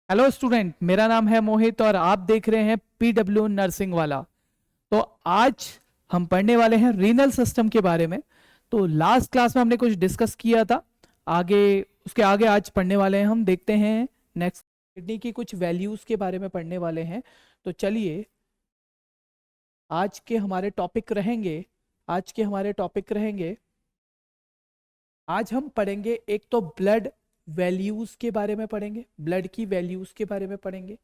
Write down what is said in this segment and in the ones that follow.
Hello student, मेरा नाम है मोहित और आप देख रहे हैं पीडब्ल्यू नर्सिंग वाला। तो आज हम पढ़ने वाले हैं रीनल सिस्टम के बारे में। तो लास्ट क्लास में हमने कुछ डिस्कस किया था, आगे उसके आगे आज पढ़ने वाले हैं। हम देखते हैं नेक्स्ट किडनी की कुछ वैल्यूज के बारे में पढ़ने वाले हैं। तो चलिए, आज के हमारे टॉपिक रहेंगे आज हम पढ़ेंगे, एक तो ब्लड वैल्यूज के बारे में पढ़ेंगे, ब्लड की वैल्यूज के बारे में पढ़ेंगे।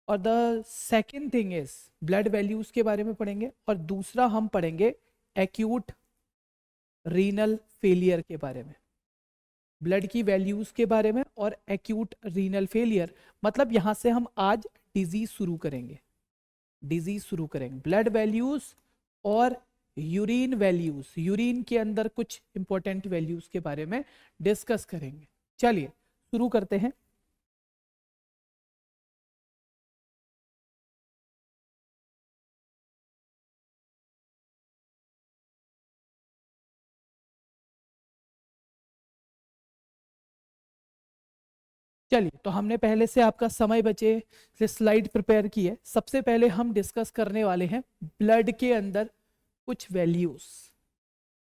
और the second thing is blood values के बारे में पढ़ेंगे, और दूसरा हम पढ़ेंगे एक्यूट रीनल फेलियर के बारे में। ब्लड की वैल्यूज के बारे में और एक्यूट रीनल फेलियर, मतलब यहां से हम आज डिजीज शुरू करेंगे। ब्लड वैल्यूज और यूरिन वैल्यूज, यूरिन के अंदर कुछ इंपॉर्टेंट वैल्यूज के बारे में डिस्कस करेंगे। चलिए शुरू करते हैं। चलिए, तो हमने पहले से आपका समय बचे से स्लाइड प्रिपेयर की है। सबसे पहले हम डिस्कस करने वाले हैं ब्लड के अंदर कुछ वैल्यूज,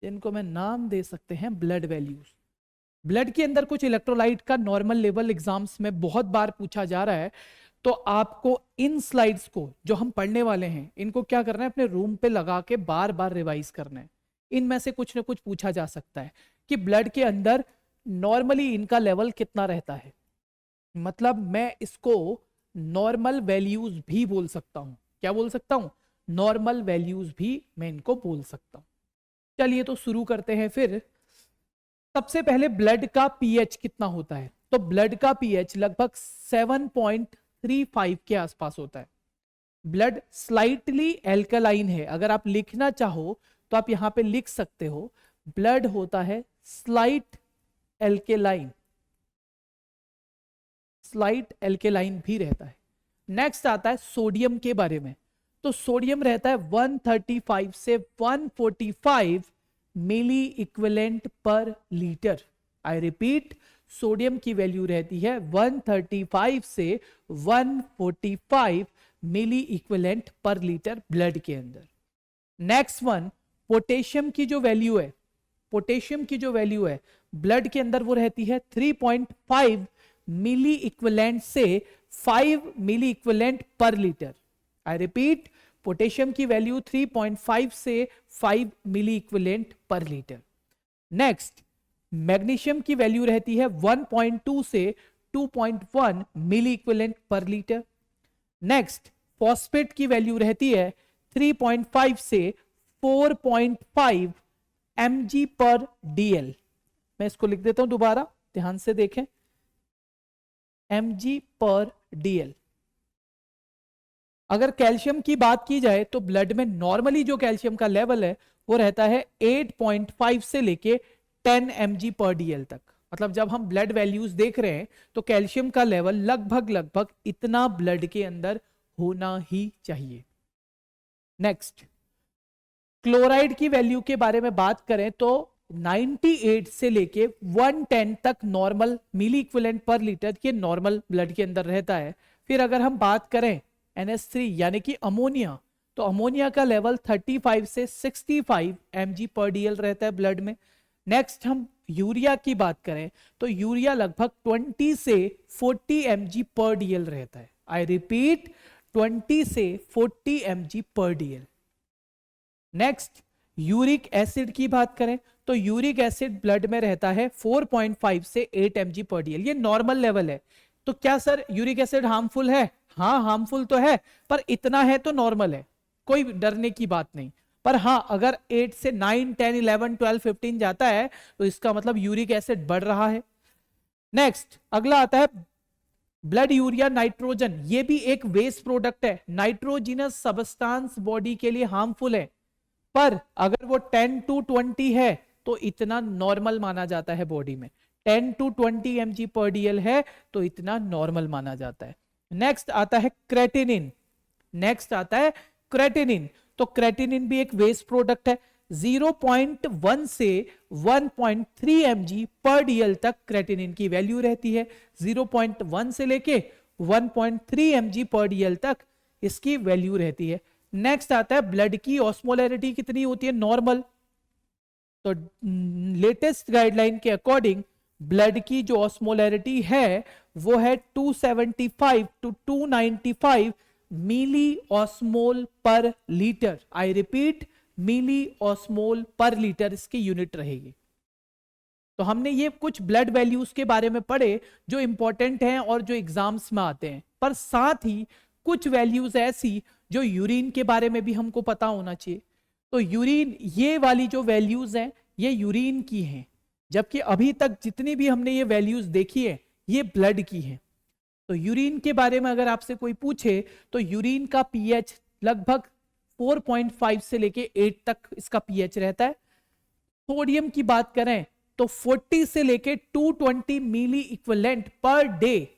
जिनको मैं नाम दे सकते हैं ब्लड वैल्यूज। ब्लड के अंदर कुछ इलेक्ट्रोलाइट का नॉर्मल लेवल एग्जाम्स में बहुत बार पूछा जा रहा है। तो आपको इन स्लाइड्स को जो हम पढ़ने वाले हैं, इनको क्या करना है, अपने रूम पे लगा के बार बार रिवाइज करना है। इनमें से कुछ ना कुछ पूछा जा सकता है कि ब्लड के अंदर नॉर्मली इनका लेवल कितना रहता है। मतलब मैं इसको नॉर्मल वैल्यूज भी बोल सकता हूं। क्या बोल सकता हूं? नॉर्मल वैल्यूज भी मैं इनको बोल सकता हूं। चलिए, तो शुरू करते हैं फिर। सबसे पहले ब्लड का पीएच कितना होता है? तो ब्लड का पीएच लगभग 7.35 के आसपास होता है। ब्लड स्लाइटली एल्कलाइन है। अगर आप लिखना चाहो तो आप यहां पे लिख सकते हो, ब्लड होता है स्लाइट एल्केलाइन, भी रहता है। नेक्स्ट आता है सोडियम के बारे में। तो सोडियम रहता है 135 से 145 milliequivalent per litre. I repeat, sodium की वैल्यू रहती है 135 से 145 milliequivalent per litre blood के अंदर। नेक्स्ट वन, पोटेशियम की जो वैल्यू है ब्लड के अंदर, वो रहती है 3.5 मिली इक्विवेलेंट से 5 milliequivalent per litre. I repeat, potassium की वैल्यू 3.5 से 5 milliequivalent per litre. Next, magnesium की वैल्यू रहती है 1.2 से 2.1 milliequivalent per litre. Next, phosphate की वैल्यू रहती है 3.5 से 4.5 mg पर dl। मैं इसको लिख देता हूं दोबारा, ध्यान से देखें, mg पर dl। अगर कैल्शियम की बात की जाए तो ब्लड में नॉर्मली जो कैल्शियम का लेवल है वो रहता है 8.5 से लेके 10 mg पर dl तक। मतलब जब हम ब्लड वैल्यूज देख रहे हैं तो कैल्शियम का लेवल लगभग इतना ब्लड के अंदर होना ही चाहिए। नेक्स्ट, क्लोराइड की वैल्यू के बारे में बात करें तो 98 से लेके 110 तक नॉर्मल मिली इक्विवेलेंट पर लीटर के नॉर्मल ब्लड के अंदर रहता है। फिर अगर हम बात करें NH3 यानी कि अमोनिया, तो अमोनिया का लेवल 35 से 65 mg पर dl रहता है ब्लड में। नेक्स्ट, हम यूरिया की बात करें तो यूरिया लगभग 20 से 40 mg पर dl रहता है। आई रिपीट, 20 से 40 mg पर dl। नेक्स्ट, यूरिक एसिड की बात करें तो यूरिक एसिड ब्लड में रहता है 4.5 से 8 mg पर dl। ये नॉर्मल लेवल है। तो क्या सर यूरिक एसिड हार्मफुल है? हाँ, हार्मफुल तो है, पर इतना है तो नॉर्मल है, कोई डरने की बात नहीं। पर हाँ, अगर 8 से 9, 10, 11, 12, 15 जाता है तो इसका मतलब यूरिक एसिड बढ़ रहा है। नेक्स्ट, अगला आता है ब्लड यूरिया नाइट्रोजन। ये भी एक वेस्ट प्रोडक्ट है। नाइट्रोजिनस सब्सटेंस बॉडी के लिए हार्मफुल है, पर अगर वो 10 to 20 है तो इतना नॉर्मल माना जाता है बॉडी में। 10 to 20 mg पर dl है तो इतना नॉर्मल माना जाता है। नेक्स्ट आता है क्रेटिनिन। तो क्रेटिनिन भी एक वेस्ट प्रोडक्ट है। 0.1 से 1.3 mg पर dl तक क्रेटिनिन की वैल्यू रहती है। 0.1 से लेके 1.3 mg पर dl तक इसकी वैल्यू रहती है। नेक्स्ट आता है ब्लड की ऑस्मोलैरिटी कितनी होती है नॉर्मल। तो लेटेस्ट गाइडलाइन के अकॉर्डिंग ब्लड की जो ऑस्मोलैरिटी है वो है 275 to 295 milliosmole per litre. I repeat, milliosmole per litre इसकी यूनिट रहेगी। तो हमने ये कुछ ब्लड वैल्यूज के बारे में पढ़े जो इंपॉर्टेंट हैं और जो एग्जाम्स में आते हैं, पर साथ ही कुछ वैल्यूज ऐसी जो यूरिन के बारे में भी हमको पता होना चाहिए। तो यूरिन, ये वाली जो वैल्यूज हैं ये यूरिन की हैं, जबकि अभी तक जितनी भी हमने ये वैल्यूज देखी है ये ब्लड की हैं। तो यूरिन के बारे में अगर आपसे कोई पूछे तो यूरिन का पीएच लगभग 4.5 से लेके 8 तक इसका पीएच रहता है। सोडियम की बात करें तो 40 से लेके 220 मिली इक्विवेलेंट पर डे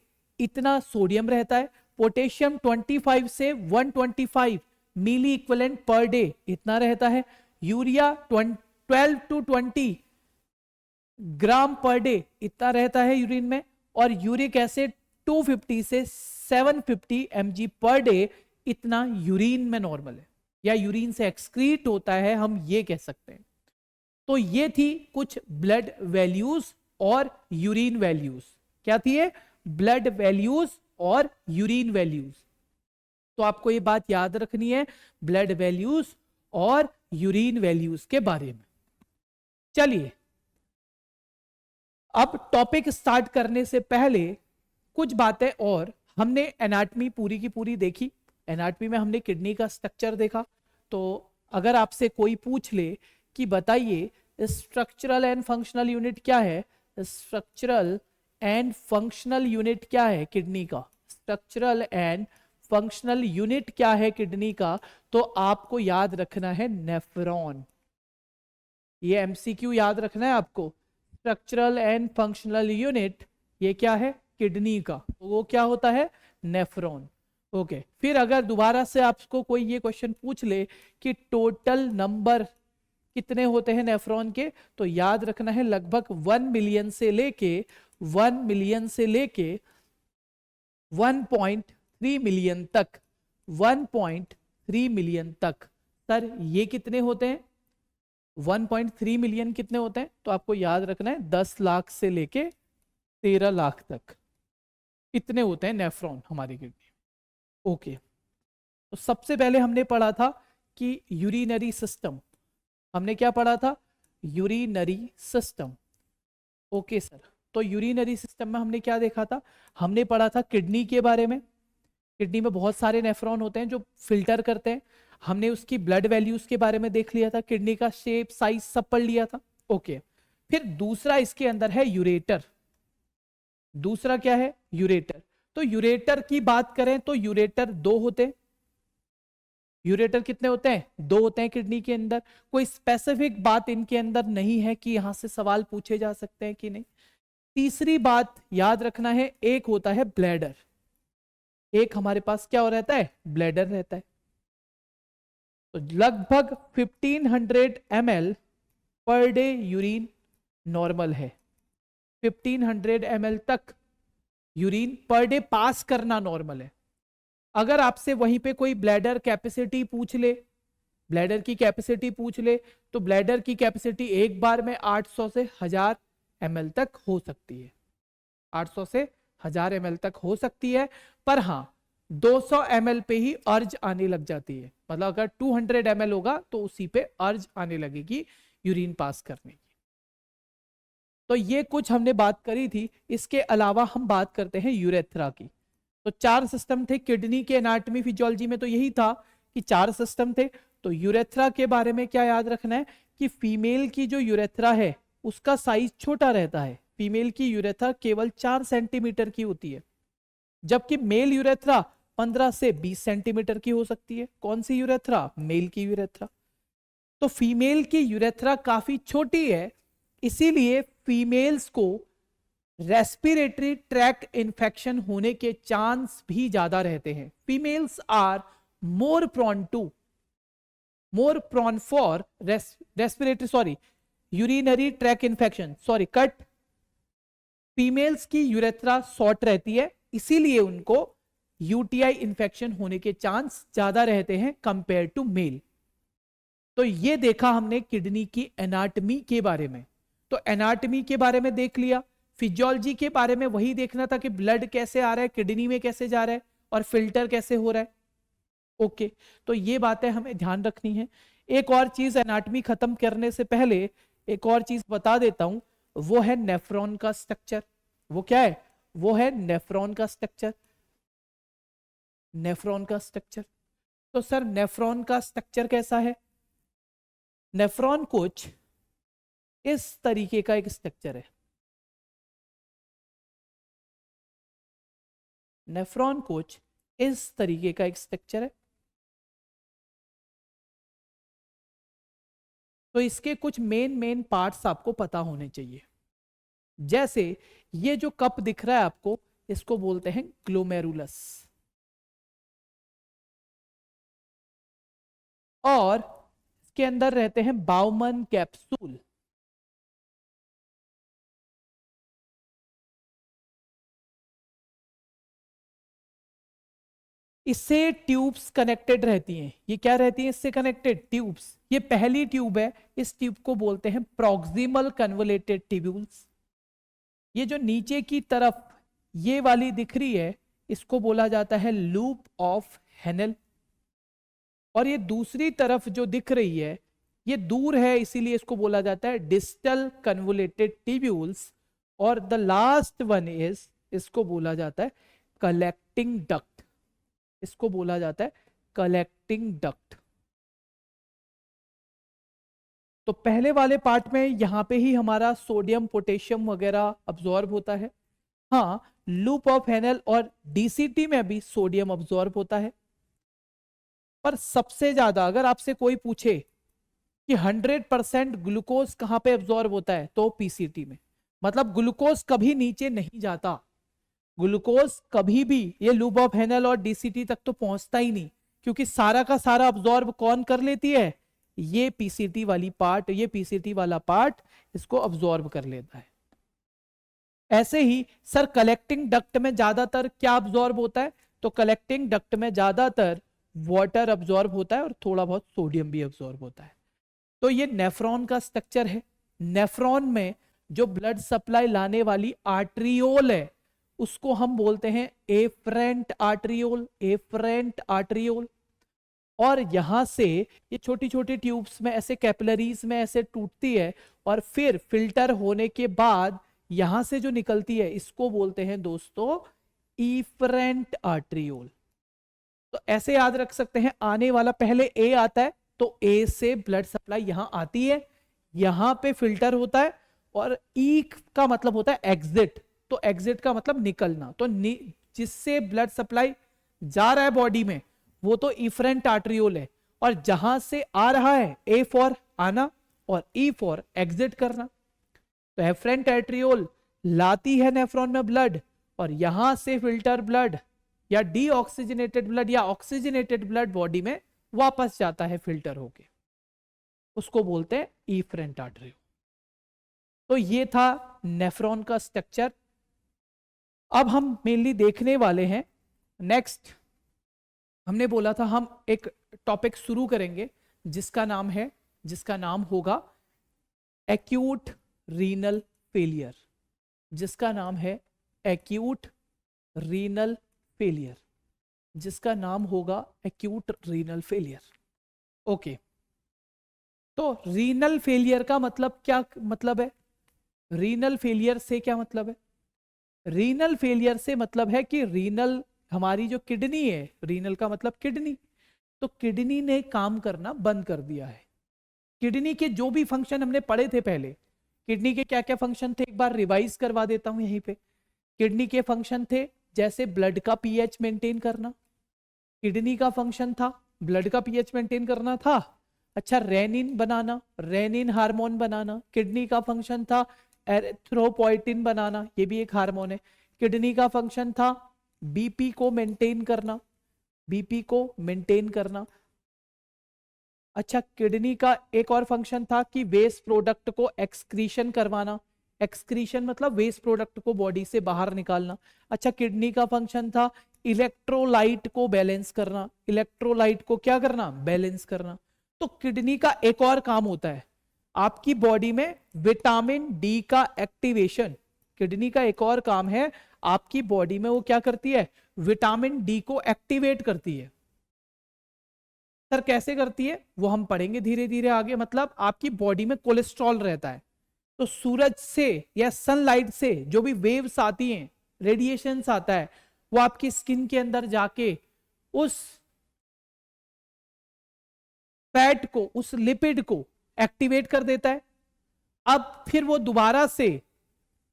इतना सोडियम रहता है। पोटेशियम 25 से 125 मिली इक्विवेलेंट पर डे इतना रहता है। Urea 12 to 20 gram per day इतना रहता है यूरिन में। और यूरिक एसिड 250 से 750 mg पर डे इतना यूरिन में नॉर्मल है, या यूरिन से एक्सक्रीट होता है, हम ये कह सकते हैं। तो ये थी कुछ ब्लड वैल्यूज और यूरिन वैल्यूज। क्या थी ये? ब्लड वैल्यूज और यूरिन वैल्यूज। तो आपको ये बात याद रखनी है ब्लड वैल्यूज और यूरिन वैल्यूज के बारे में। चलिए, अब टॉपिक स्टार्ट करने से पहले कुछ बातें और। हमने एनाटमी पूरी की पूरी देखी। एनाटमी में हमने किडनी का स्ट्रक्चर देखा। तो अगर आपसे कोई पूछ ले कि बताइए स्ट्रक्चरल एंड फंक्शनल यूनिट क्या है, स्ट्रक्चरल एंड फंक्शनल यूनिट क्या है किडनी का, स्ट्रक्चरल एंड फंक्शनल यूनिट क्या है किडनी का, तो आपको याद रखना है नेफ्रॉन। ये एमसीक्यू याद रखना है आपको। स्ट्रक्चरल एंड फंक्शनल यूनिट ये क्या है किडनी का, तो वो क्या होता है? नेफ्रॉन। ओके, फिर अगर दोबारा से आपको कोई ये क्वेश्चन पूछ ले कि टोटल नंबर कितने होते हैं नेफ्रॉन के, तो याद रखना है लगभग 1 मिलियन से लेके 1.3 मिलियन तक। 1.3 मिलियन तक। सर ये कितने होते हैं? 1.3 मिलियन कितने होते हैं? तो आपको याद रखना है 10 लाख से लेके 13 लाख तक इतने होते हैं नेफ्रॉन हमारी किडनी में। ओके, तो सबसे पहले हमने पढ़ा था कि यूरिनरी सिस्टम। हमने क्या पढ़ा था? Urinary system. ओके सर, तो यूरिनरी सिस्टम में हमने क्या देखा था? हमने पढ़ा था किडनी के बारे में। किडनी में बहुत सारे नेफ्रॉन होते हैं जो फिल्टर करते हैं। हमने उसकी ब्लड वैल्यूज के बारे में देख लिया था, किडनी का शेप, साइज सब पढ़ लिया था। ओके, फिर दूसरा इसके अंदर है यूरेटर। दूसरा क्या है? यूरेटर। तो यूरेटर की बात करें तो यूरेटर 2 होते हैं। यूरेटर कितने होते हैं? 2 होते हैं किडनी के अंदर। कोई स्पेसिफिक बात इनके अंदर नहीं है कि यहां से सवाल पूछे जा सकते हैं कि नहीं। तीसरी बात याद रखना है, एक होता है ब्लैडर। एक हमारे पास क्या हो रहता है? ब्लैडर रहता है। तो लगभग 1500 ml per day urine normal है। 1500 ml तक यूरिन पर डे पास करना नॉर्मल है। अगर आपसे वहीं पे कोई ब्लैडर कैपेसिटी पूछ ले, ब्लैडर की कैपेसिटी पूछ ले, तो ब्लैडर की कैपेसिटी एक बार में 800 से 1000 ml तक हो सकती है। 800 से 1000 ml तक हो सकती है। पर हाँ, 200 ml पे ही अर्ज आने लग जाती है। मतलब अगर 200 ml होगा तो उसी पे अर्ज आने लगेगी यूरिन पास करने की। तो ये कुछ हमने बात करी थी। इसके अलावा हम बात करते हैं यूरेथ्रा की। तो 4 सिस्टम थे किडनी के एनाटॉमी फिजियोलॉजी में, तो यही था कि 4 सिस्टम थे। तो यूरेथ्रा के बारे में क्या याद रखना है कि फीमेल की जो यूरेथ्रा है उसका साइज छोटा रहता है। फीमेल की यूरेथ्रा केवल 4 सेंटीमीटर की होती है, जबकि मेल यूरेथ्रा 15 से 20 सेंटीमीटर की हो सकती है। कौन सी यूरेथ्रा? मेल की यूरेथ्रा। तो फीमेल की यूरेथ्रा काफी छोटी है, इसीलिए फीमेल्स को रेस्पिरेटरी ट्रैक्ट इन्फेक्शन होने के चांस भी ज्यादा रहते हैं। Females are more prone for urinary tract infection. Females की यूरेथ्रा शॉर्ट रहती है, इसीलिए उनको यूटीआई इन्फेक्शन होने के चांस ज्यादा रहते हैं कंपेयर टू मेल। तो ये देखा हमने किडनी की एनाटमी के बारे में। तो एनाटमी के बारे में देख लिया, फिजियोलॉजी के बारे में वही देखना था कि ब्लड कैसे आ रहा है, किडनी में कैसे जा रहा है और फिल्टर कैसे हो रहा है। ओके, तो ये बातें हमें ध्यान रखनी है। एक और चीज एनाटमी खत्म करने से पहले एक और चीज बता देता हूं, वो है नेफ्रॉन का स्ट्रक्चर। वो क्या है? वो है नेफ्रॉन का स्ट्रक्चर। नेफ्रॉन का स्ट्रक्चर, तो सर नेफ्रॉन का स्ट्रक्चर कैसा है? नेफ्रॉन कुछ इस तरीके का एक स्ट्रक्चर है। नेफ्रॉन कुछ इस तरीके का एक स्ट्रक्चर है। तो इसके कुछ मेन पार्ट्स आपको पता होने चाहिए। जैसे ये जो कप दिख रहा है आपको, इसको बोलते हैं ग्लोमेरुलस, और इसके अंदर रहते हैं बाउमन कैप्सूल। इससे ट्यूब्स कनेक्टेड रहती हैं। ये क्या रहती हैं इससे कनेक्टेड? ट्यूब्स। ये पहली ट्यूब है, इस ट्यूब को बोलते हैं प्रॉक्सिमल कन्वोलेटेड ट्यूब्यूल्स। ये जो नीचे की तरफ ये वाली दिख रही है, इसको बोला जाता है लूप ऑफ हेनेल। और ये दूसरी तरफ जो दिख रही है, ये दूर है, इसीलिए इसको बोला जाता है डिस्टल कन्वोलेटेड ट्यूब्यूल्स। और द लास्ट वन इज, इसको बोला जाता है कलेक्टिंग डक्ट। इसको बोला जाता है कलेक्टिंग डक्ट। तो पहले वाले पार्ट में यहां पे ही हमारा सोडियम पोटेशियम वगैरह अब्सॉर्ब होता है। हाँ, लूप ऑफ हेनेल और डीसीटी में भी सोडियम अब्सॉर्ब होता है। पर सबसे ज्यादा अगर आपसे कोई पूछे कि 100% ग्लूकोज कहां पे अब्सॉर्ब होता है, तो पीसीटी में। मतलब ग्लूकोज कभी नीचे नहीं जाता। ग्लूकोज कभी भी ये लूप ऑफ हेनेल और डीसीटी तक तो पहुंचता ही नहीं, क्योंकि सारा का सारा अब्सॉर्ब कौन कर लेती है? ये पीसीटी वाली पार्ट, ये पीसीटी वाला पार्ट इसको अब्सॉर्ब कर लेता है। ऐसे ही सर कलेक्टिंग डक्ट में ज्यादातर क्या अब्सॉर्ब होता है? तो कलेक्टिंग डक्ट में ज्यादातर वाटर अब्सॉर्ब होता है और थोड़ा बहुत सोडियम भी अब्सॉर्ब होता है। तो ये नेफ्रॉन का स्ट्रक्चर है। नेफ्रॉन में जो ब्लड सप्लाई लाने वाली आर्टरियोल है, उसको हम बोलते हैं एफरेंट आर्टरियोल। एफरेंट आर्टरियोल। और यहां से ये छोटी छोटी ट्यूब्स में ऐसे कैपिलरीज में ऐसे टूटती है, और फिर फिल्टर होने के बाद यहां से जो निकलती है, इसको बोलते हैं दोस्तों इफरेंट आर्टरियोल। तो ऐसे याद रख सकते हैं, आने वाला पहले ए आता है, तो ए से ब्लड सप्लाई यहां आती है, यहां पे फिल्टर होता है, और ई का मतलब होता है एग्जिट। तो एग्जिट का मतलब निकलना। तो जिससे ब्लड सप्लाई जा रहा है बॉडी में, वो तो इफरेंट आर्टरियोल है। और जहां से आ रहा है, ए फॉर आना और ई फॉर एग्जिट करना। तो एफरेंट आर्टरियोल लाती है नेफ्रॉन में ब्लड, और यहां से फिल्टर ब्लड या डीऑक्सीजनेटेड ब्लड या ऑक्सीजनेटेड ब्लड बॉडी में वापस जाता है फिल्टर होके। उसको बोलते हैं इफरेंट आर्टरियोल। तो ये था नेफ्रॉन का स्ट्रक्चर। अब हम मेनली देखने वाले हैं नेक्स्ट, हमने बोला था हम एक टॉपिक शुरू करेंगे जिसका नाम होगा एक्यूट रीनल फेलियर। जिसका नाम है एक्यूट रीनल फेलियर। जिसका नाम होगा एक्यूट रीनल फेलियर। ओके, तो रीनल फेलियर का मतलब क्या मतलब है? रीनल फेलियर से क्या मतलब है? रीनल फेलियर से मतलब है कि रीनल, हमारी जो किडनी है, रीनल का मतलब किडनी, तो किडनी ने काम करना बंद कर दिया है। किडनी के जो भी फंक्शन हमने पढ़े थे पहले, किडनी के क्या क्या फंक्शन थे, एक बार रिवाइज करवा देता हूं यहीं पे। किडनी के फंक्शन थे जैसे ब्लड का पीएच मेंटेन करना, किडनी का फंक्शन था ब्लड का पीएच मेंटेन करना था। अच्छा, रेनिन बनाना, रेनिन हार्मोन बनाना। किडनी का फंक्शन था एरिथ्रोपोइटिन बनाना, ये भी एक हार्मोन है। किडनी का फंक्शन था बीपी को मेंटेन करना, बीपी को मेंटेन करना। अच्छा, किडनी का एक और फंक्शन था कि वेस्ट प्रोडक्ट को एक्सक्रीशन करवाना, एक्सक्रीशन मतलब वेस्ट प्रोडक्ट को बॉडी से बाहर निकालना। अच्छा, किडनी का फंक्शन था इलेक्ट्रोलाइट को बैलेंस करना, इलेक्ट्रोलाइट को क्या करना, बैलेंस करना। तो किडनी का एक और काम होता है आपकी बॉडी में विटामिन डी का एक्टिवेशन। किडनी का एक और काम है आपकी बॉडी में, वो क्या करती है, विटामिन डी को एक्टिवेट करती है। सर कैसे करती है वो हम पढ़ेंगे धीरे धीरे आगे। मतलब आपकी बॉडी में कोलेस्ट्रॉल रहता है, तो सूरज से या सनलाइट से जो भी वेव्स आती हैं, रेडिएशंस आता है, वो आपकी स्किन के अंदर जाके उस फैट को, उस लिपिड को एक्टिवेट कर देता है। अब फिर वो दोबारा से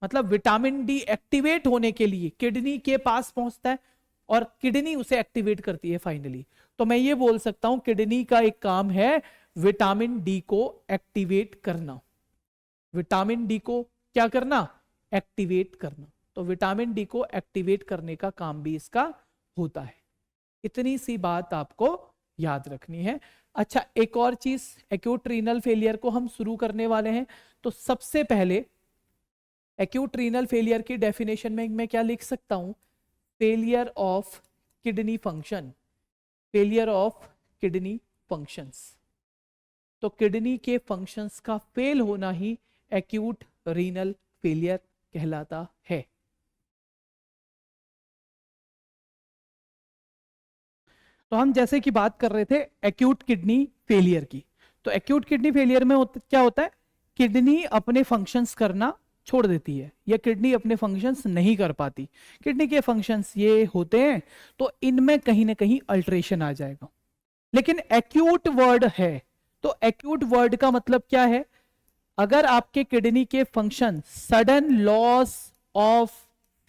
मतलब विटामिन डी एक्टिवेट होने के लिए किडनी के पास पहुंचता है और किडनी उसे एक्टिवेट करती है फाइनली। तो मैं ये बोल सकता हूं किडनी का एक काम है विटामिन डी को एक्टिवेट करना। विटामिन डी को क्या करना, एक्टिवेट करना। तो विटामिन डी को एक्टिवेट करने का काम भी इसका होता है। इतनी सी बात आपको याद रखनी है। अच्छा, एक और चीज, एक्यूट रीनल फेलियर को हम शुरू करने वाले हैं। तो सबसे पहले एक्यूट रीनल फेलियर की डेफिनेशन में मैं क्या लिख सकता हूं, failure of kidney function, failure of kidney functions. तो किडनी के फंक्शंस का फेल होना ही एक्यूट रीनल फेलियर कहलाता है। तो हम जैसे कि बात कर रहे थे एक्यूट किडनी फेलियर की, तो एक्यूट किडनी फेलियर में क्या होता है, किडनी अपने फंक्शंस करना छोड़ देती है या किडनी अपने फंक्शंस नहीं कर पाती। किडनी के फंक्शंस ये होते हैं, तो इनमें कहीं ना कहीं अल्टरेशन आ जाएगा। लेकिन एक्यूट वर्ड है, तो एक्यूट वर्ड का मतलब क्या है, अगर आपके किडनी के function sudden loss of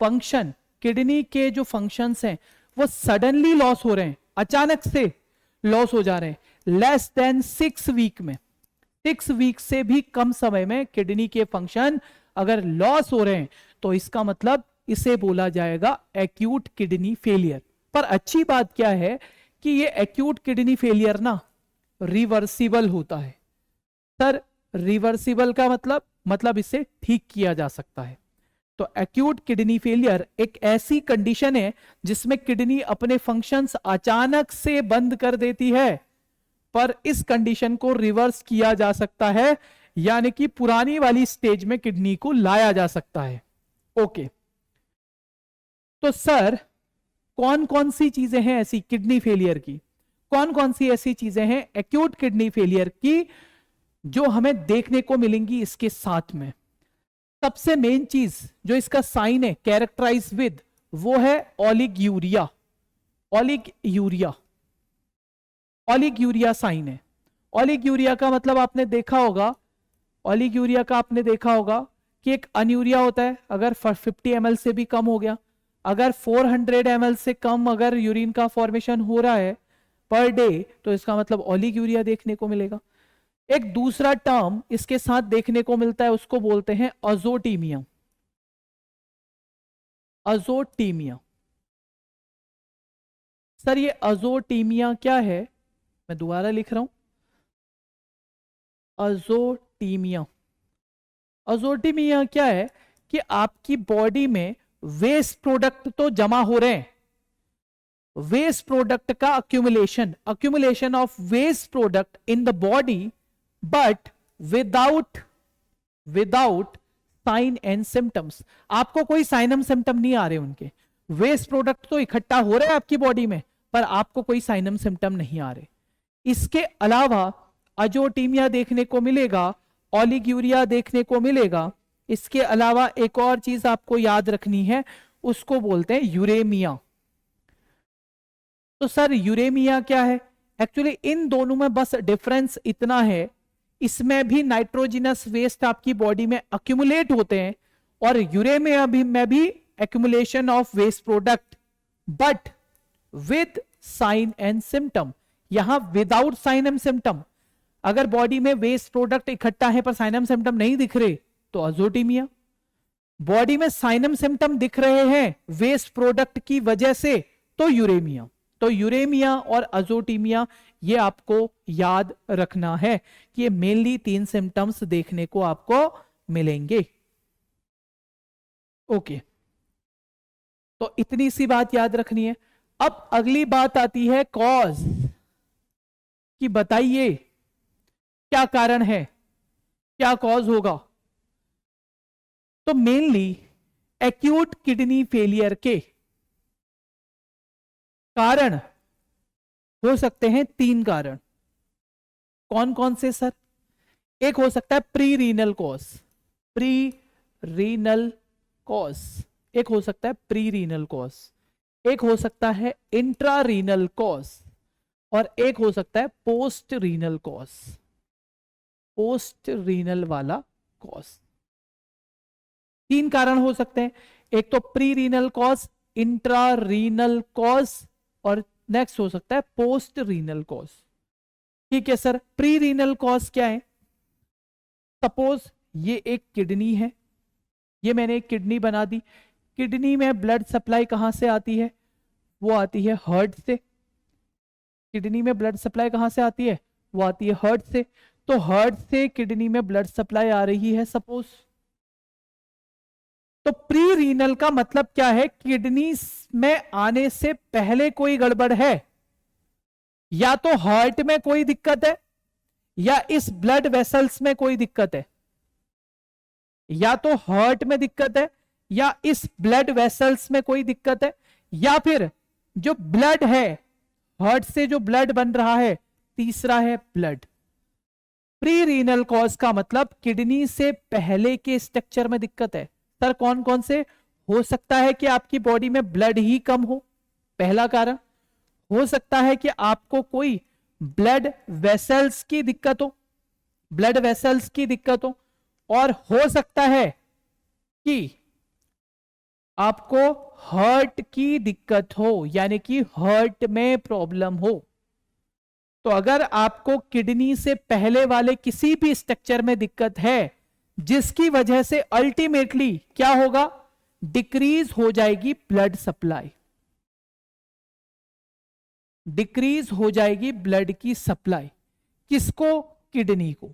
function, kidney के जो फंक्शंस हैं वो सडनली लॉस हो रहे हैं, अचानक से लॉस हो जा रहे हैं, लेस देन 6 वीक में, 6 वीक से भी कम समय में किडनी के फंक्शन अगर लॉस हो रहे हैं, तो इसका मतलब इसे बोला जाएगा एक्यूट किडनी फेलियर। पर अच्छी बात क्या है कि ये एक्यूट किडनी फेलियर ना रिवर्सिबल होता है। सर रिवर्सिबल का मतलब इसे ठीक किया जा सकता है। तो एक्यूट किडनी फेलियर एक ऐसी कंडीशन है जिसमें किडनी अपने फंक्शंस अचानक से बंद कर देती है, पर इस कंडीशन को रिवर्स किया जा सकता है, यानी कि पुरानी वाली स्टेज में किडनी को लाया जा सकता है। ओके, तो सर कौन कौन सी चीजें हैं ऐसी किडनी फेलियर की, कौन कौन सी ऐसी चीजें हैं एक्यूट किडनी फेलियर की जो हमें देखने को मिलेंगी इसके साथ में। सबसे मेन चीज जो इसका साइन है कैरेक्टराइज विद, वो है ओलिगयूरिया। ओलिगयूरिया, ओलिगयूरिया साइन है। ओलिगयूरिया का मतलब आपने देखा होगा, ओलिगयूरिया का आपने देखा होगा कि एक अनयूरिया होता है, अगर 50 ml से भी कम हो गया, अगर 400 ml से कम अगर यूरिन का फॉर्मेशन हो रहा है पर डे, तो इसका मतलब ओलिगयूरिया देखने को मिलेगा। एक दूसरा टर्म इसके साथ देखने को मिलता है, उसको बोलते हैं अजोटीमिया। अजोटीमिया, सर ये अजोटीमिया क्या है, मैं दोबारा लिख रहा हूं, अजोटीमिया। अजोटीमिया क्या है कि आपकी बॉडी में वेस्ट प्रोडक्ट तो जमा हो रहे हैं, वेस्ट प्रोडक्ट का accumulation of waste product in the body, but without sign and symptoms. आपको कोई साइन एंड सिम्टम नहीं आ रहे उनके, वेस्ट प्रोडक्ट तो इकट्ठा हो रहे हैं आपकी बॉडी में, पर आपको कोई साइन एंड सिम्टम नहीं आ रहे। इसके अलावा अजोटीमिया देखने को मिलेगा, ओलिगयूरिया देखने को मिलेगा। इसके अलावा एक और चीज आपको याद रखनी है, उसको बोलते हैं यूरेमिया। तो सर यूरेमिया क्या है, एक्चुअली इन दोनों में बस डिफरेंस इतना है, इसमें भी नाइट्रोजिनस वेस्ट आपकी बॉडी में अक्यूमुलेट होते हैं और यूरेमिया में भी accumulation of waste product, but with sign and symptom. यहां विदाउट साइन एंड सिम्टम, अगर बॉडी में वेस्ट प्रोडक्ट इकट्ठा है पर साइन एंड सिम्टम नहीं दिख रहे तो अजोटीमिया, बॉडी में साइन एंड सिम्टम दिख रहे हैं वेस्ट प्रोडक्ट की वजह से तो यूरेमिया। तो यूरेमिया और अजोटीमिया ये आपको याद रखना है कि ये मेनली 3 सिम्टम्स देखने को आपको मिलेंगे। ओके, तो इतनी सी बात याद रखनी है। अब अगली बात आती है कॉज कि बताइए क्या कारण है, क्या कॉज होगा। तो मेनली एक्यूट किडनी फेलियर के कारण हो सकते हैं 3 कारण। कौन कौन से सर? एक हो सकता है pre renal cause, pre renal cause, एक हो सकता है प्री रीनल कॉज, एक हो सकता है इंट्रा रीनल कॉज, और एक हो सकता है post renal cause, post renal वाला कॉज। 3 कारण हो सकते हैं, एक तो pre renal cause, intra renal cause, और नेक्स्ट हो सकता है पोस्ट रीनल कॉज। ठीक है सर, प्री रीनल कॉज क्या है? सपोज ये एक किडनी है, ये मैंने एक किडनी बना दी। किडनी में ब्लड सप्लाई कहां से आती है? वो आती है हार्ट से। किडनी में ब्लड सप्लाई कहां से आती है? वो आती है हार्ट से। तो हार्ट से किडनी में ब्लड सप्लाई आ रही है सपोज। तो प्री रीनल का मतलब क्या है? किडनी में आने से पहले कोई गड़बड़ है, या तो हार्ट में कोई दिक्कत है, या इस ब्लड वेसल्स में कोई दिक्कत है, या तो हार्ट में दिक्कत है, या इस ब्लड वेसल्स में कोई दिक्कत है, या फिर जो ब्लड है, हार्ट से जो ब्लड बन रहा है, तीसरा है ब्लड। प्री रीनल कॉज का मतलब किडनी से पहले के स्ट्रक्चर में दिक्कत है। सर कौन कौन से? हो सकता है कि आपकी बॉडी में ब्लड ही कम हो, पहला कारण। हो सकता है कि आपको कोई ब्लड वेसल्स की दिक्कत हो, ब्लड वेसल्स की दिक्कत हो सकता है कि आपको हार्ट की दिक्कत हो, यानी कि हार्ट में प्रॉब्लम हो। तो अगर आपको किडनी से पहले वाले किसी भी स्ट्रक्चर में दिक्कत है, जिसकी वजह से अल्टीमेटली क्या होगा? डिक्रीज हो जाएगी ब्लड सप्लाई, डिक्रीज हो जाएगी ब्लड की सप्लाई। किसको? किडनी को।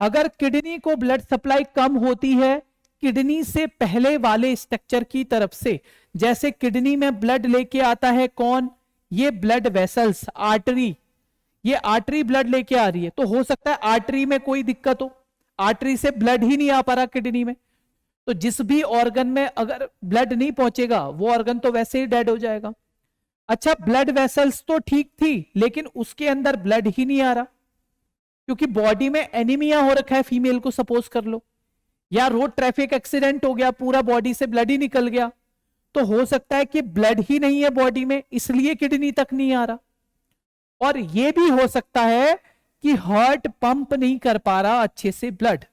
अगर किडनी को ब्लड सप्लाई कम होती है किडनी से पहले वाले स्ट्रक्चर की तरफ से, जैसे किडनी में ब्लड लेके आता है कौन? ये ब्लड वेसल्स, आर्टरी, ये आर्टरी ब्लड लेके आ रही है। तो हो सकता है आर्टरी में कोई दिक्कत हो, आर्टरी से ब्लड ही नहीं आ पा रहा किडनी में। तो जिस भी ऑर्गन में अगर ब्लड नहीं पहुंचेगा वो ऑर्गन तो वैसे ही डेड हो जाएगा। अच्छा, ब्लड वेसल्स तो ठीक थी लेकिन उसके अंदर ब्लड ही नहीं आ रहा, क्योंकि बॉडी में एनीमिया हो रखा है फीमेल को, सपोज कर लो, या रोड ट्रैफिक एक्सीडेंट हो गया, पूरा बॉडी से ब्लड ही निकल गया। तो हो सकता है कि ब्लड ही नहीं है बॉडी में, इसलिए किडनी तक नहीं आ रहा। और यह भी हो सकता है कि हार्ट पंप नहीं कर पा रहा अच्छे से ब्लड।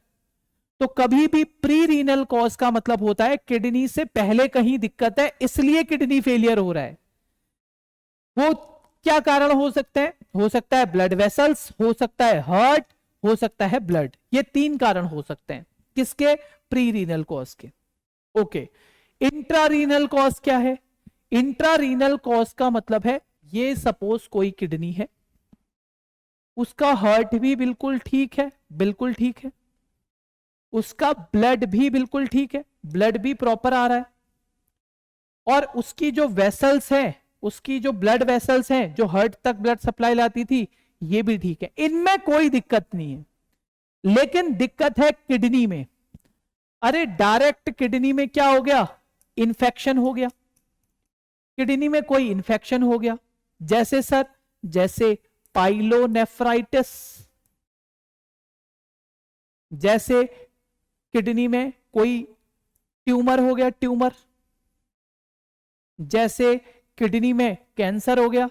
तो कभी भी प्री रीनल कॉज का मतलब होता है किडनी से पहले कहीं दिक्कत है, इसलिए किडनी फेलियर हो रहा है। वो क्या कारण हो सकते हैं? हो सकता है ब्लड वेसल्स, हो सकता है हार्ट, हो सकता है ब्लड। ये 3 कारण हो सकते हैं किसके? प्री रीनल कॉज के। ओके, इंट्रा रीनल कॉज क्या है? इंट्रा रीनल कॉज का मतलब है, ये सपोज कोई किडनी है, उसका हार्ट भी बिल्कुल ठीक है, बिल्कुल ठीक है, उसका ब्लड भी बिल्कुल ठीक है, ब्लड भी प्रॉपर आ रहा है, और उसकी जो वेसल्स हैं, उसकी जो ब्लड वेसल्स हैं जो हार्ट तक ब्लड सप्लाई लाती थी, ये भी ठीक है, इनमें कोई दिक्कत नहीं है। लेकिन दिक्कत है किडनी में। अरे डायरेक्ट किडनी में क्या हो गया? इन्फेक्शन हो गया, किडनी में कोई इन्फेक्शन हो गया। जैसे सर, जैसे पाइलोनेफ्राइटिस, जैसे किडनी में कोई ट्यूमर हो गया, ट्यूमर, जैसे किडनी में कैंसर हो गया,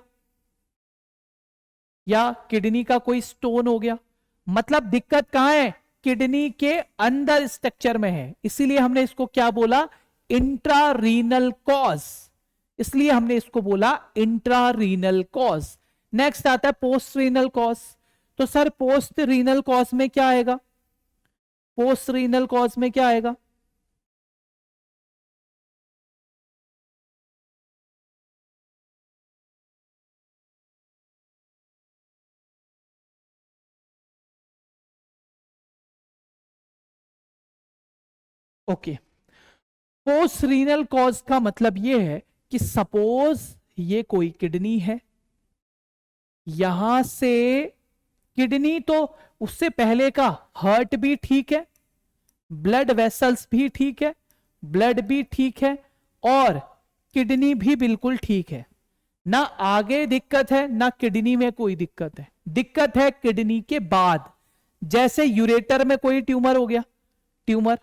या किडनी का कोई स्टोन हो गया। मतलब दिक्कत कहां है? किडनी के अंदर स्ट्रक्चर में है, इसीलिए हमने इसको क्या बोला? Intra renal cause. इसलिए हमने इसको बोला इंट्रा रीनल कॉज। नेक्स्ट आता है पोस्ट रीनल कॉज। तो सर पोस्ट रीनल कॉज में क्या आएगा? पोस्ट रीनल कॉज में क्या आएगा? ओके, पोस्ट रीनल कॉज का मतलब ये है कि सपोज ये कोई किडनी है, यहां से किडनी तो उससे पहले का हार्ट भी ठीक है, ब्लड वेसल्स भी ठीक है, ब्लड भी ठीक है और किडनी भी बिल्कुल ठीक है, ना आगे दिक्कत है ना किडनी में कोई दिक्कत है। दिक्कत है किडनी के बाद, जैसे यूरेटर में कोई ट्यूमर हो गया, ट्यूमर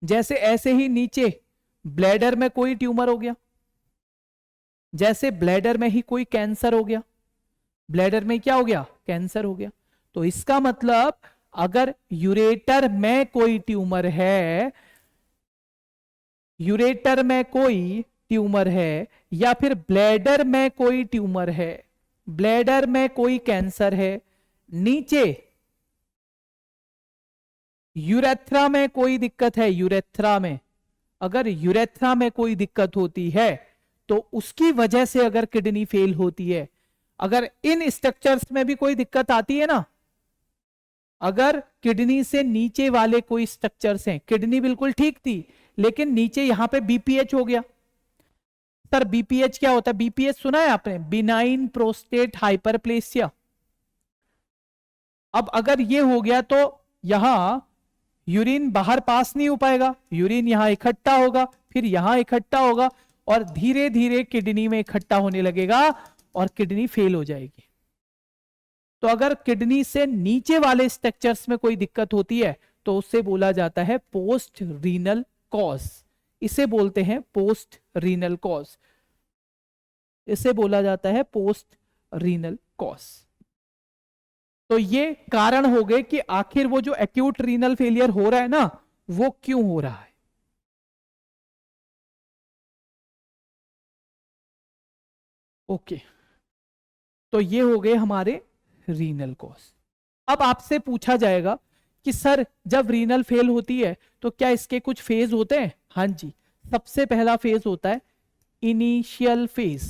जैसे ऐसे ही नीचे ब्लैडर में कोई ट्यूमर हो गया, जैसे ब्लैडर में ही कोई कैंसर हो गया, ब्लैडर में क्या हो गया, कैंसर हो गया। तो इसका मतलब अगर यूरेटर में कोई ट्यूमर है, यूरेटर में कोई ट्यूमर है या फिर ब्लैडर में कोई ट्यूमर है, ब्लैडर में कोई कैंसर है, नीचे यूरेथ्रा में कोई दिक्कत है, यूरेथ्रा में अगर यूरेथ्रा में कोई दिक्कत होती है तो उसकी वजह से अगर किडनी फेल होती है, अगर इन स्ट्रक्चर्स में भी कोई दिक्कत आती है ना, अगर किडनी से नीचे वाले कोई स्ट्रक्चर्स हैं, किडनी बिल्कुल ठीक थी लेकिन नीचे यहां पे बीपीएच हो गया। सर बीपीएच क्या होता है? बीपीएच सुना है आपने, बिनाइन प्रोस्टेट हाइपरप्लेसिया। अब अगर ये हो गया तो यहां यूरिन बाहर पास नहीं हो पाएगा, यूरिन यहां इकट्ठा होगा, फिर यहां इकट्ठा होगा और धीरे धीरे किडनी में इकट्ठा होने लगेगा और किडनी फेल हो जाएगी। तो अगर किडनी से नीचे वाले स्ट्रक्चर्स में कोई दिक्कत होती है तो उससे बोला जाता है पोस्ट रीनल कॉज, इसे बोलते हैं पोस्ट रीनल कॉज, इसे बोला जाता है पोस्ट रीनल कॉज। तो ये कारण हो गए कि आखिर वो जो एक्यूट रीनल फेलियर हो रहा है ना, वो क्यों हो रहा है। ओके, तो ये हो गए हमारे रीनल कॉज। अब आपसे पूछा जाएगा कि सर जब रीनल फेल होती है तो क्या इसके कुछ फेज होते हैं? हाँ जी, सबसे पहला फेज होता है इनिशियल फेज।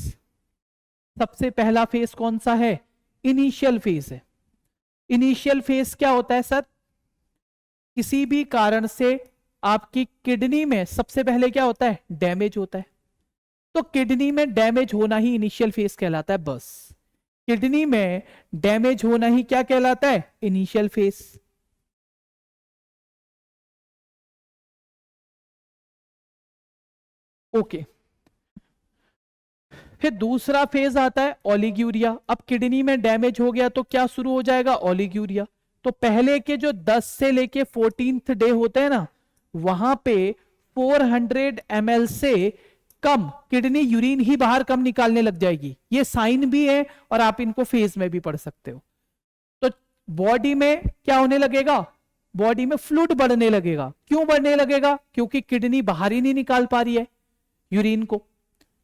सबसे पहला फेज कौन सा है? इनिशियल फेज है। इनिशियल फेज क्या होता है सर? किसी भी कारण से आपकी किडनी में सबसे पहले क्या होता है? डैमेज होता है। तो किडनी में डैमेज होना ही इनिशियल फेज कहलाता है। बस किडनी में डैमेज होना ही क्या कहलाता है? Initial phase. ओके, फिर दूसरा फेज आता है ओलिग्यूरिया। अब किडनी में डैमेज हो गया तो क्या शुरू हो जाएगा? ओलिग्यूरिया। तो पहले के जो 10 से लेके 14th डे होते हैं ना, वहां पे 400 ml से कम किडनी यूरिन ही बाहर कम निकालने लग जाएगी। ये साइन भी है और आप इनको फेज में भी पढ़ सकते हो। तो बॉडी में क्या होने लगेगा? बॉडी में फ्लूइड बढ़ने लगेगा। क्यों बढ़ने लगेगा? क्योंकि किडनी बाहर ही नहीं निकाल पा रही है यूरिन को।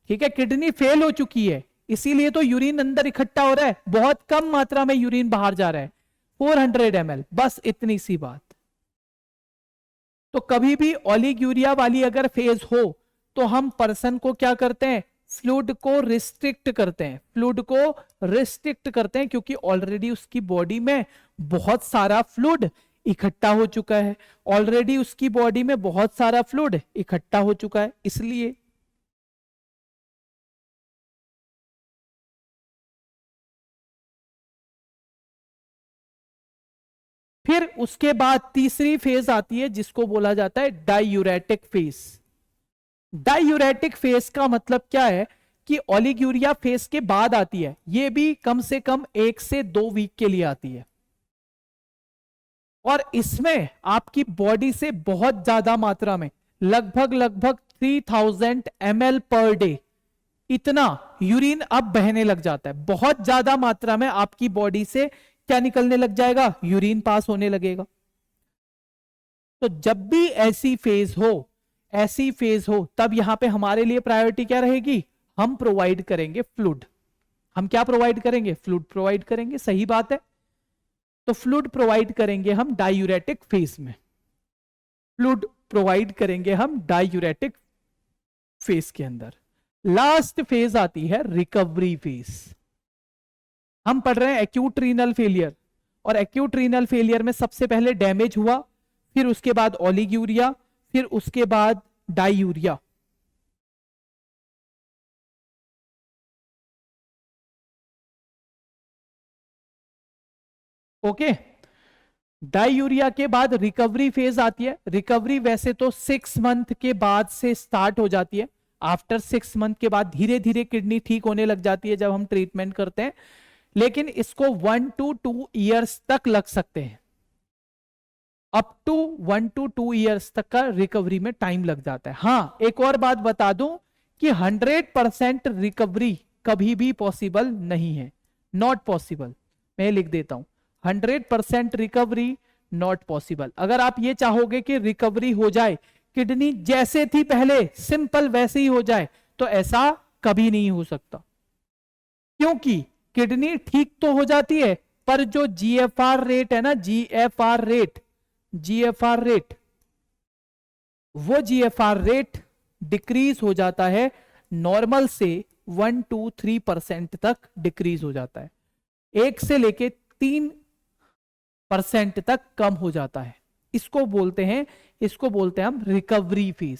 ठीक है, किडनी फेल हो चुकी है, इसीलिए तो यूरिन अंदर इकट्ठा हो रहा है, बहुत कम मात्रा में यूरिन बाहर जा रहा है, 400 ml, बस इतनी सी बात। तो कभी भी ओलिग्यूरिया वाली अगर फेज हो तो हम पर्सन को क्या करते हैं? फ्लूइड को रिस्ट्रिक्ट करते हैं, फ्लूइड को रिस्ट्रिक्ट करते हैं, क्योंकि ऑलरेडी उसकी बॉडी में बहुत सारा फ्लूइड इकट्ठा हो चुका है, ऑलरेडी उसकी बॉडी में बहुत सारा फ्लूइड इकट्ठा हो चुका है, इसलिए। फिर उसके बाद तीसरी फेज आती है जिसको बोला जाता है डायूरेटिक फेज। डायूरेटिक फेज का मतलब क्या है कि ओलिग्यूरिया फेज के बाद आती है, ये भी कम से कम 1 से 2 वीक के लिए आती है और इसमें आपकी बॉडी से बहुत ज्यादा मात्रा में लगभग 3000 ml पर डे इतना यूरिन अब बहने लग जाता है। बहुत ज्यादा मात्रा में आपकी बॉडी से क्या निकलने लग जाएगा? यूरिन पास होने लगेगा। तो जब भी ऐसी फेज हो तब यहां पे हमारे लिए प्रायोरिटी क्या रहेगी? हम प्रोवाइड करेंगे फ्लूइड। हम क्या प्रोवाइड करेंगे? फ्लूइड प्रोवाइड करेंगे, सही बात है। तो फ्लूइड प्रोवाइड करेंगे हम डायूरेटिक फेज में, फ्लूइड प्रोवाइड करेंगे हम डायूरेटिक फेज के अंदर। लास्ट फेज आती है रिकवरी फेज। हम पढ़ रहे हैं एक्यूट रीनल फेलियर, और एक्यूट रीनल फेलियर में सबसे पहले डैमेज हुआ, फिर उसके बाद ओलिग्यूरिया, फिर उसके बाद डाईयूरिया। ओके, डाईयूरिया के बाद रिकवरी फेज आती है। रिकवरी वैसे तो 6 मंथ के बाद से स्टार्ट हो जाती है। आफ्टर 6 मंथ के बाद धीरे धीरे किडनी ठीक होने लग जाती है जब हम ट्रीटमेंट करते हैं, लेकिन इसको 1 to 2 years तक लग सकते हैं। अप टू 1 to 2 years तक का रिकवरी में टाइम लग जाता है। हाँ, एक और बात बता दूं कि 100% रिकवरी कभी भी पॉसिबल नहीं है, नॉट पॉसिबल। मैं लिख देता हूं, 100% रिकवरी नॉट पॉसिबल। अगर आप ये चाहोगे कि रिकवरी हो जाए, किडनी जैसे थी पहले सिंपल वैसे ही हो जाए, तो ऐसा कभी नहीं हो सकता। क्योंकि किडनी ठीक तो हो जाती है, पर जो जीएफआर रेट है ना, जीएफआर रेट वो जीएफआर रेट डिक्रीज हो जाता है, नॉर्मल से 1 to 3% तक डिक्रीज हो जाता है। 1 से लेके 3% तक कम हो जाता है। इसको बोलते हैं हम रिकवरी फेज।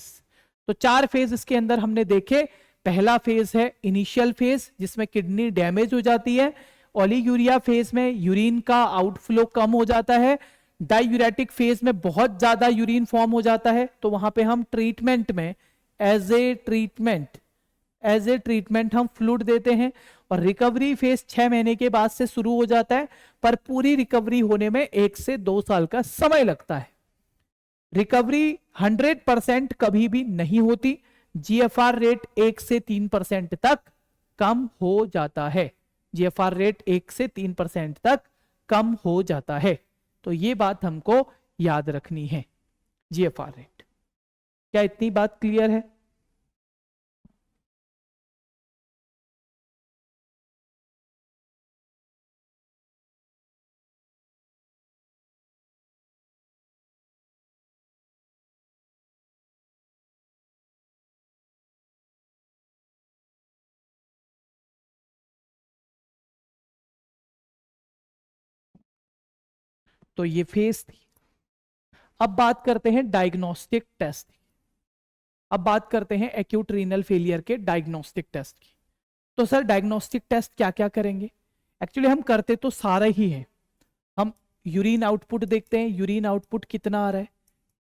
तो 4 फेज इसके अंदर हमने देखे। पहला फेज है इनिशियल फेज, जिसमें किडनी डैमेज हो जाती है। ओलिगूरिया फेज में यूरिन का आउटफ्लो कम हो जाता है। डायूरेटिक फेज में बहुत ज्यादा यूरिन फॉर्म हो जाता है, तो वहां पे हम ट्रीटमेंट में एज ए ट्रीटमेंट हम फ्लूइड देते हैं। और रिकवरी फेज 6 महीने के बाद से शुरू हो जाता है, पर पूरी रिकवरी होने में 1 से 2 साल का समय लगता है। रिकवरी 100% कभी भी नहीं होती। जीएफआर रेट 1 से 3% तक कम हो जाता है। जीएफआर रेट 1 से 3% तक कम हो जाता है। तो ये बात हमको याद रखनी है, जीएफआर रेट। क्या इतनी बात क्लियर है? तो ये फेज थी। अब बात करते हैं डायग्नोस्टिक टेस्ट की। अब बात करते हैं एक्यूट रीनल फेलियर के डायग्नोस्टिक टेस्ट की। तो सर डायग्नोस्टिक टेस्ट क्या क्या करेंगे? एक्चुअली हम करते तो सारा ही है। हम यूरिन आउटपुट देखते हैं, यूरिन आउटपुट कितना आ रहा है,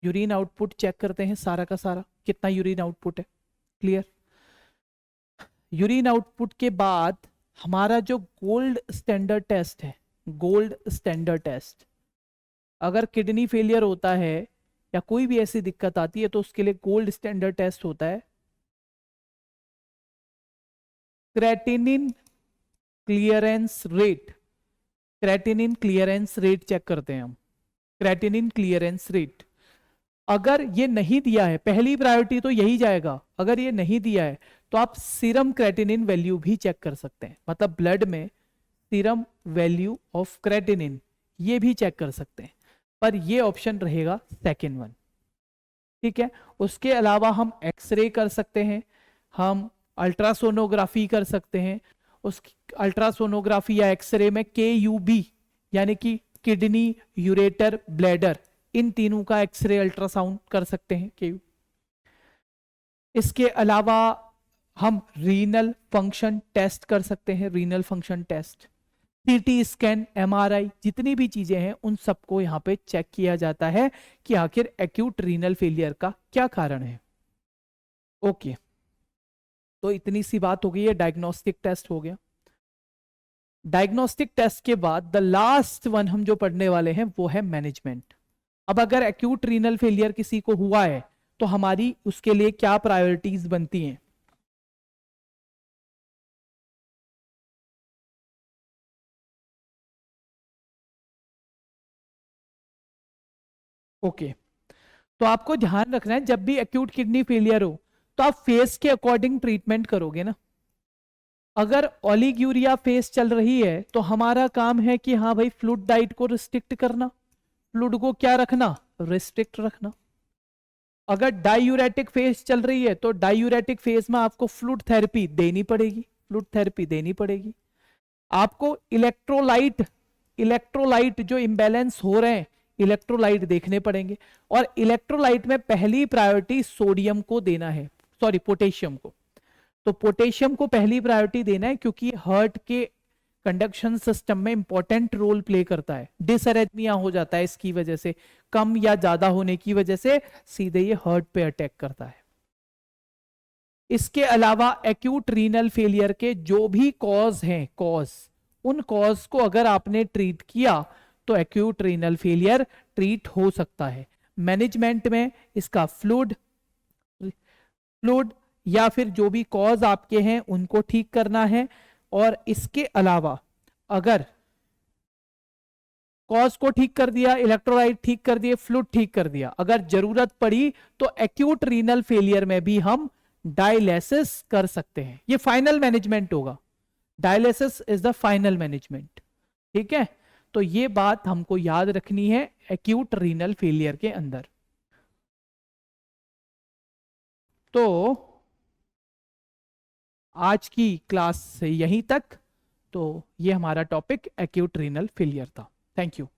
यूरिन आउटपुट चेक करते हैं सारा का सारा, कितना यूरिन आउटपुट है। क्लियर? यूरिन आउटपुट के बाद हमारा जो गोल्ड स्टैंडर्ड टेस्ट है, गोल्ड स्टैंडर्ड टेस्ट, अगर किडनी फेलियर होता है या कोई भी ऐसी दिक्कत आती है तो उसके लिए गोल्ड स्टैंडर्ड टेस्ट होता है creatinine clearance rate. Creatinine clearance rate check करते हैं हम, क्रेटिनिन क्लियरेंस रेट। अगर ये नहीं दिया है, पहली प्रायोरिटी तो यही जाएगा। अगर ये नहीं दिया है तो आप सीरम क्रेटिनिन वैल्यू भी चेक कर सकते हैं, मतलब ब्लड में सीरम वैल्यू ऑफ क्रेटिनिन ये भी चेक कर सकते हैं, पर ये ऑप्शन रहेगा सेकेंड वन। ठीक है, उसके अलावा हम एक्सरे कर सकते हैं, हम अल्ट्रासोनोग्राफी कर सकते हैं। उस अल्ट्रासोनोग्राफी या एक्सरे में KUB यानी कि किडनी यूरेटर ब्लैडर, इन तीनों का एक्सरे अल्ट्रासाउंड कर सकते हैं KUB। इसके अलावा हम रीनल फंक्शन टेस्ट कर सकते हैं, renal function test, CT scan, MRI, जितनी भी चीजें हैं उन सबको यहाँ पे चेक किया जाता है कि आखिर एक्यूट रीनल फेलियर का क्या कारण है। ओके, तो इतनी सी बात हो गई है, डायग्नोस्टिक टेस्ट हो गया। डायग्नोस्टिक टेस्ट के बाद द लास्ट वन हम जो पढ़ने वाले हैं वो है मैनेजमेंट। अब अगर एक्यूट रीनल फेलियर किसी को हुआ है तो हमारी उसके लिए क्या प्रायोरिटीज बनती हैं? ओके, तो आपको ध्यान रखना है जब भी एक्यूट किडनी फेलियर हो तो आप फेस के अकॉर्डिंग ट्रीटमेंट करोगे ना। अगर ओलिग्यूरिया फेस चल रही है तो हमारा काम है कि हाँ भाई फ्लूइड डाइट को रिस्ट्रिक्ट करना, फ्लूइड को क्या रखना, रिस्ट्रिक्ट रखना। अगर डायूरेटिक फेज चल रही है तो डायूरेटिक फेज में आपको फ्लूइड थेरेपी देनी पड़ेगी, फ्लूइड थेरेपी देनी पड़ेगी। आपको इलेक्ट्रोलाइट जो इम्बैलेंस हो रहे हैं इलेक्ट्रोलाइट देखने पड़ेंगे, और इलेक्ट्रोलाइट में पहली प्रायोरिटी सोडियम को देना है, सॉरी पोटेशियम को। तो पोटेशियम को पहली प्रायोरिटी देना है क्योंकि हार्ट के कंडक्शन सिस्टम में इंपॉर्टेंट रोल प्ले करता है। डिसअरेथमिया हो जाता है इसकी वजह से, कम या ज्यादा होने की वजह से सीधे ये हार्ट पे अटैक करता है। इसके अलावा एक्यूट रीनल फेलियर के जो भी कॉज हैं, उन कॉज को अगर आपने ट्रीट किया तो एक्यूट रीनल फेलियर ट्रीट हो सकता है। मैनेजमेंट में इसका फ्लूइड या फिर जो भी कॉज आपके हैं उनको ठीक करना है, और इसके अलावा अगर कॉज को ठीक कर दिया, इलेक्ट्रोलाइट ठीक कर दिए, फ्लूइड ठीक कर दिया, अगर जरूरत पड़ी तो एक्यूट रीनल फेलियर में भी हम डायलिसिस कर सकते हैं। ये फाइनल मैनेजमेंट होगा, dialysis is the final management. ठीक है, तो ये बात हमको याद रखनी है एक्यूट रीनल फेलियर के अंदर। तो आज की क्लास से यहीं तक। तो ये हमारा टॉपिक एक्यूट रीनल फेलियर था। Thank you.